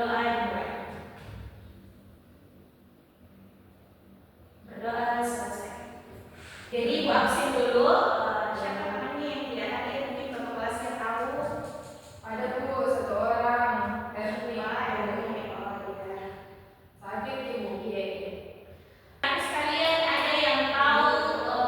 berdoa dimulai. Berdoa selesai. Jadi Ibu absen dulu. Siapa namanya yang tidak hadir? Mungkin Bapak kelasnya tahu. Ada Bu, satu orang. Erni. Sakit Ibu. Iya. Sekalian ada yang tahu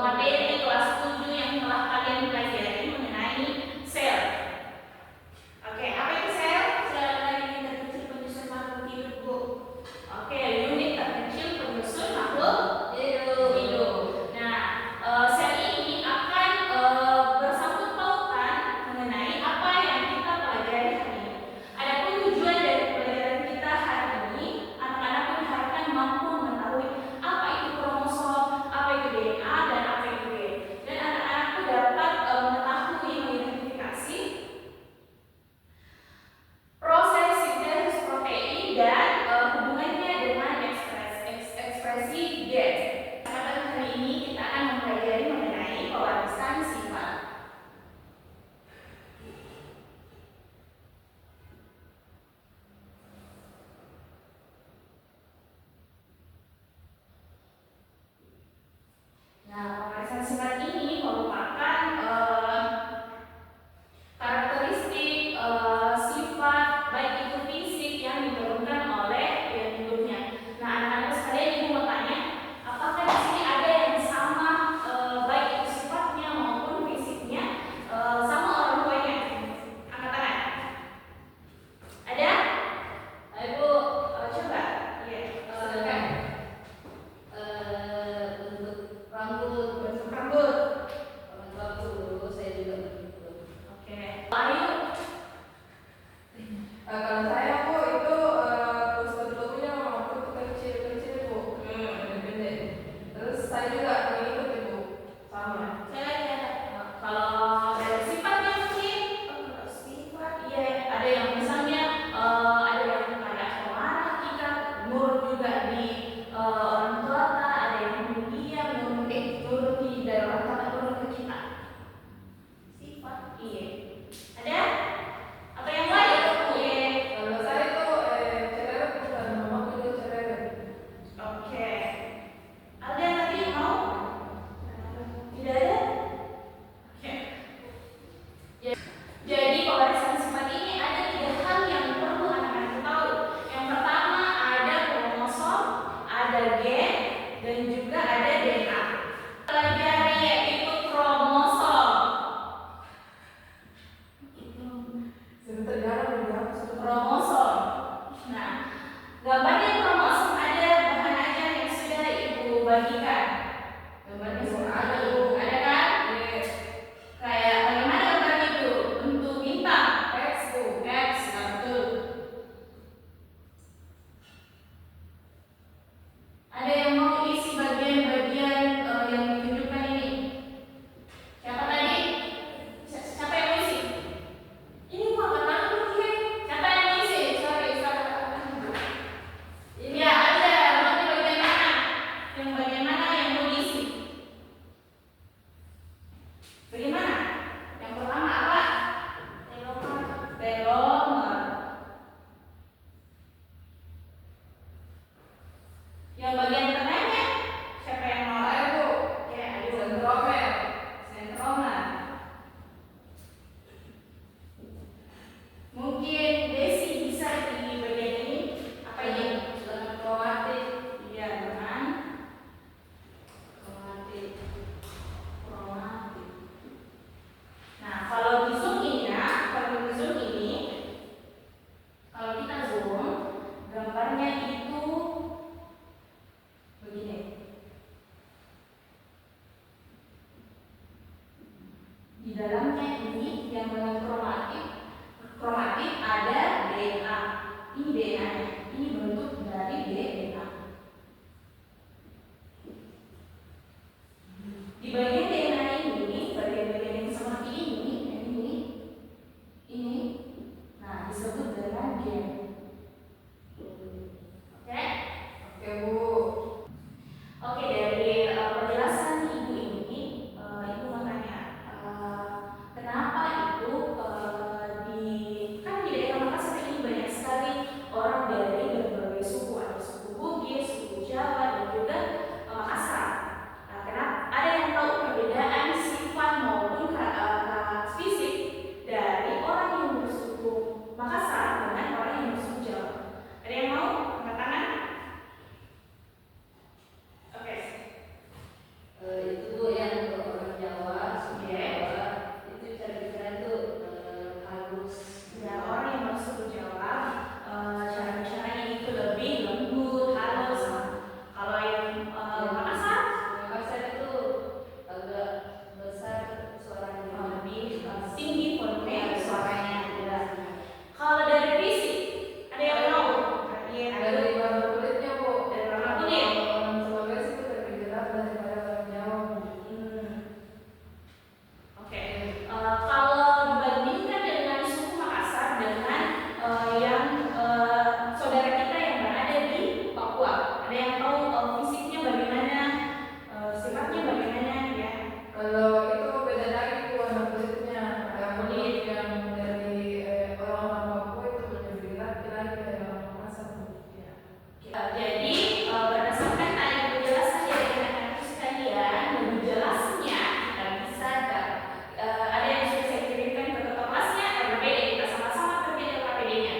materi kelas 7 yang telah kalian pelajari mengenai sel. Oke, apa itu sel? Sel adalah unit terkecil penyusun makhluk hidup, Bu. Oke, unit terkecil penyusun makhluk hidup. Nah, sel ini akan bersangkut pautan mengenai apa yang kita pelajari hari ini. Adapun tujuan dari pelajaran kita hari ini, anak-anak pun diharapkan mampu mengetahui apa itu kromosom, apa itu DNA, dan apa itu gen. Dan anak-anak pun dapat mengetahui mengidentifikasi proses sintesis protein dan hubungannya dengan ekspresi gen. Pada hari ini kita akan mempelajari mengenai pewarisan sifat. Nah, pewarisan sifat ini merupakan karakteristik sifat baik itu fisik yang diturunkan oleh yang hidupnya. Nah, anak-anak sekalian, Ibu mau tanya, apakah di sini ada yang sama baik itu sifatnya maupun fisiknya sama orang tuanya? Angkat tangan. Ada? Ibu coba. Iya. Silakan. Bentuk rambut. Bentuk rambut. Orang tuaku dulu saya juga begitu. Oke. Ayo. Kalau saya Bu itu postur-posturnya waktu kecil-kecil Bu, pendek-pendek. Terus saya juga mengikuti Bu, sama. Saya lagi ada. Kalau dari sifatnya mungkin, kalau sifat, iya ada yang misalnya ada yang kayak pemarah kita, nurut juga di orang tua, ada yang pendiam, nurut di dari orang tua, nurut ke kita. Sifat, iya. Ada? Atau yang lain? Iya. Kalau saya itu cerewet bukan, mamaku juga cerewet. Oke. Ada yang tadi mau? Tidak ada? Oke. Jadi pewarisan sifat ini ada 3 hal yang perlu anak-anak tahu. Yang pertama ada kromosom, ada gen, dan juga ada DNA. Pelajari yaitu kromosom. Sebentar jarang dijawab satu Kromosom. Nah, gambarnya kromosom ada bahan ajar yang sudah Ibu bagikan. Gambarnya sudah ada, Bu. Ada kan? Kayak bagaimana gambar itu? Bentuk bintang. X, Bu. X, nah, betul. Ada yang mau isi bagian-bagian yang ditunjukkan ini? Siapa tadi? Siapa yang mau isi? Ini mau angkat tangan mungkin. Siapa yang mau isi? Sorry, ini ya ada. Nanti bagian mana? Yang bagian mana yang mau diisi? Bagaimana? Yang pertama apa? Telomer. Yang bagian tengahnya siapa yang mau? Saya Bu, Ya, ayo. sentromer. Sentromer. Mungkin Desi bisa di bagian ini. Apa ini? Dengan kromatik. Iya, dengan Kromatik. kromatik. Nah, kalau di zoom ini ya, kalau di zoom ini, kalau kita zoom, gambarnya itu begini. Di dalamnya ini yang dengan kromatik ada DNA. Ini DNA-nya. Ini bentuk dari DNA. Di bagian DNA ini, bagian-bagian yang seperti ini, nah disebut dengan gen. Oke? Oke Bu. Oke, dari penjelasan Ibu ini, Ibu mau tanya, kenapa itu kan di daerah Makassar ini banyak sekali orang Makassar dengan orang yang bersuku Jawa. Ada yang mau angkat tangan? Oke. Itu Bu yang untuk orang Jawa, suku Jawa, itu cara bicara tuh halus. Ya, orang yang bersuku Jawa cara bicaranya itu lebih lembut, halus. Kalau yang Makassar Makassar itu agak besar suaranya, lebih tinggi volume suaranya. Ya. Kalau dari fisik, ada yang mau? Iya, Dari warna kulitnya Bu. dari warna kulit. Orang Sulawesi itu lebih gelap daripada orang Jawa Bu. Oke. Kalau dibandingkan dengan suku Makassar dengan yang saudara kita yang berada di Papua, ada yang tahu fisiknya bagaimana, sifatnya bagaimana ya? Kalau itu beda lagi Bu warna kulitnya. Yang kulit yang dari orang-orang Papua itu lebih gelap lagi dari orang Makassar Bu. Ya. Jadi berdasarkan tadi penjelasan dari anak-anak sekalian, lebih jelasnya kita bisa ada yang sudah saya kirimkan ke ketua kelasnya RKPD, kita sama-sama terkait RKPD-nya.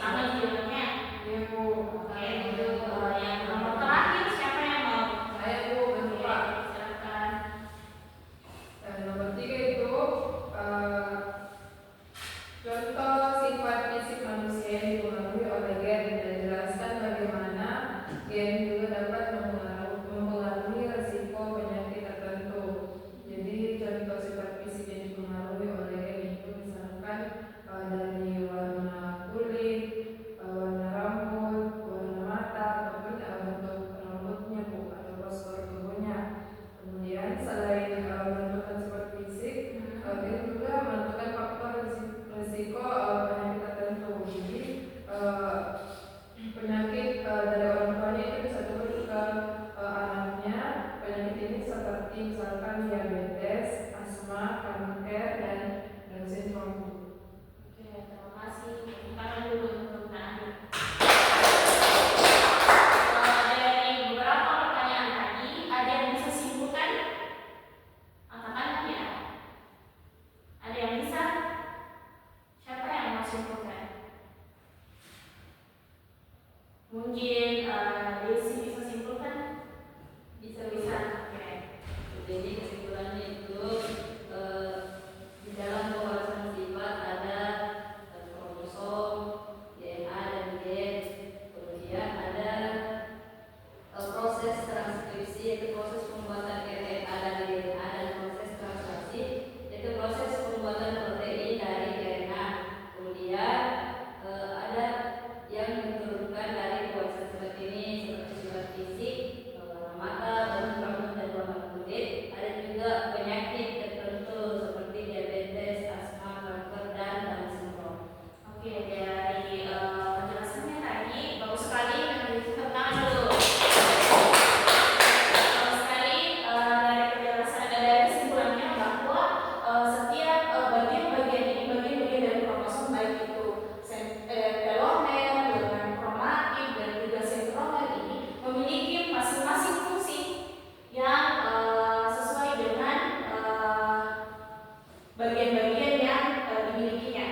sama judulnya. Iya Bu. Oke, itu yang nomor terakhir siapa yang mau? Saya Bu, bantu Oke, Pak. silakan. Dan nomor 3 itu contoh sifat fisik manusia yang dipengaruhi oleh gen, dan jelaskan bagaimana gen juga dapat mempengaruhi resiko penyakit tertentu. Jadi contoh sifat fisik yang dipengaruhi oleh gen itu misalkan dari warna kulit, warna rambut, warna mata, ataupun bentuk rambutnya Bu, atau postur tubuhnya. Kemudian selain menentukan sifat fisik, gen juga menentukan faktor risiko penyakit tertentu. Jadi penyakit dari orang tuanya itu bisa turun ke anaknya. Penyakit ini seperti misalkan diabetes, asma, kanker, dan Down syndrome. Oke, terima kasih. Tangan dulu untuk Nani. Dari beberapa pertanyaan tadi, ada yang bisa simpulkan? Angkat ya. Ada yang bisa? Siapa yang mau simpulkan? Mungkin Desi bisa simpulkan? Bisa. Oke. Jadi kesimpulannya itu di dalam pewarasan sifat ada kromosom, DNA dan gen. Kemudian ada proses transkripsi, yaitu proses pembuatan RNA dari DNA, dan proses translasi, yaitu proses pembuatan protein dari RNA. Kemudian ada yang diturunkan dari pewarasan sifat ini seperti sifat fisik, warna mata, bentuk rambut dan warna kulit. Ada juga penyakit tertentu seperti diabetes, asma, kanker, dan Down syndrome. Oke, dari penjelasannya tadi bagus sekali. Tepuk tangan dulu. Bagus sekali dari penjelasan dari kesimpulannya bahwa setiap bagian-bagian ini bagian-bagian dari kromosom, baik itu telomer dengan kromatin dan juga sentromer ini memiliki masing-masing fungsi yang sesuai dengan bagian-bagian yang dimilikinya.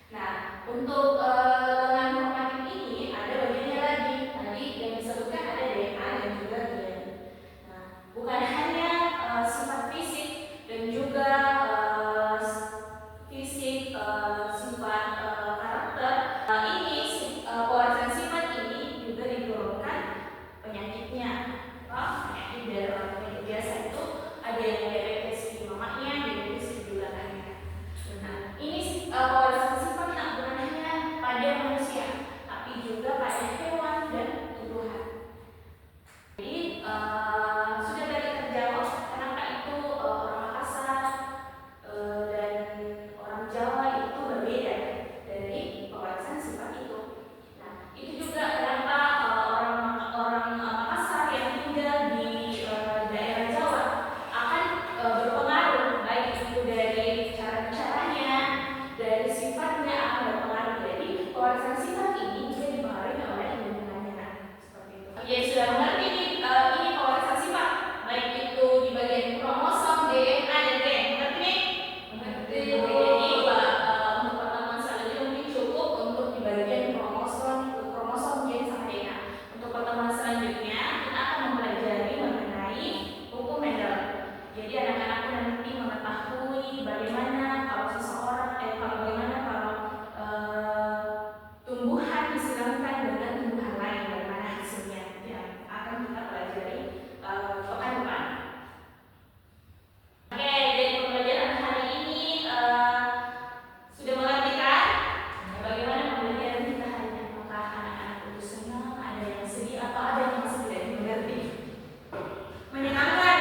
Nah, untuk lengan kromatin ini ada bagiannya lagi. Tadi yang disebutkan ada DNA dan juga gen. Nah, bukan hanya sifat fisik dan juga sifat karakter. Pewarasan sifat ini juga diturunkan penyakitnya. Penyakit dari orang penyakit biasa itu ada yang diabetes di mamanya, diabetes di bulanannya. Nah, ini pewarasan sifat tak bukan hanya pada manusia, tapi juga pada hewan dan tumbuhan. Jadi sudah tadi terjawab kenapa itu orang Makassar dan orang Jawa itu berbeda dari pewarasan sifat itu. Nah, itu juga kenapa orang Makassar yang tinggal di daerah Jawa akan berpengaruh, baik itu dari cara bicaranya, dari sifatnya akan berpengaruh. Jadi pewarasan sifat ini juga dipengaruhi oleh lingkungannya. Nah, seperti itu. Ya sudah mengerti nih, ini pewarasan sifat, baik itu di bagian kromosom, DNA dan gen. Mengerti nih? Mengerti. Oke, jadi untuk pertemuan selanjutnya mungkin cukup untuk di bagian kromosom gen sama DNA. Untuk pertemuan selanjutnya kita akan mempelajari mengenai hukum Mendel. Jadi anak-anak nanti mengetahui bagaimana kalau bagaimana kalau tumbuhan disiramkan dengan tumbuhan lain, bagaimana hasilnya yang akan kita pelajari pekan depan. Oke, jadi pembelajaran hari ini sudah mengerti kan? Bagaimana pembelajaran kita hari ini? Apakah anak-anak itu senang, ada yang sedih, atau ada yang masih tidak mengerti? Menyenangkan?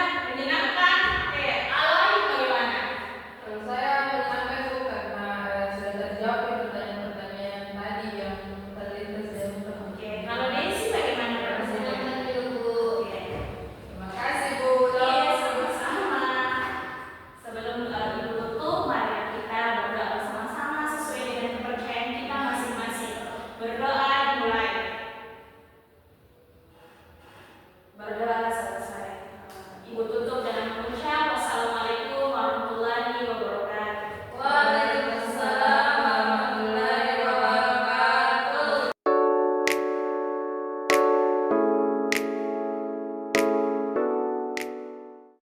Oke, Alay bagaimana? Kalau saya menyenangkan Bu, karena sudah terjawab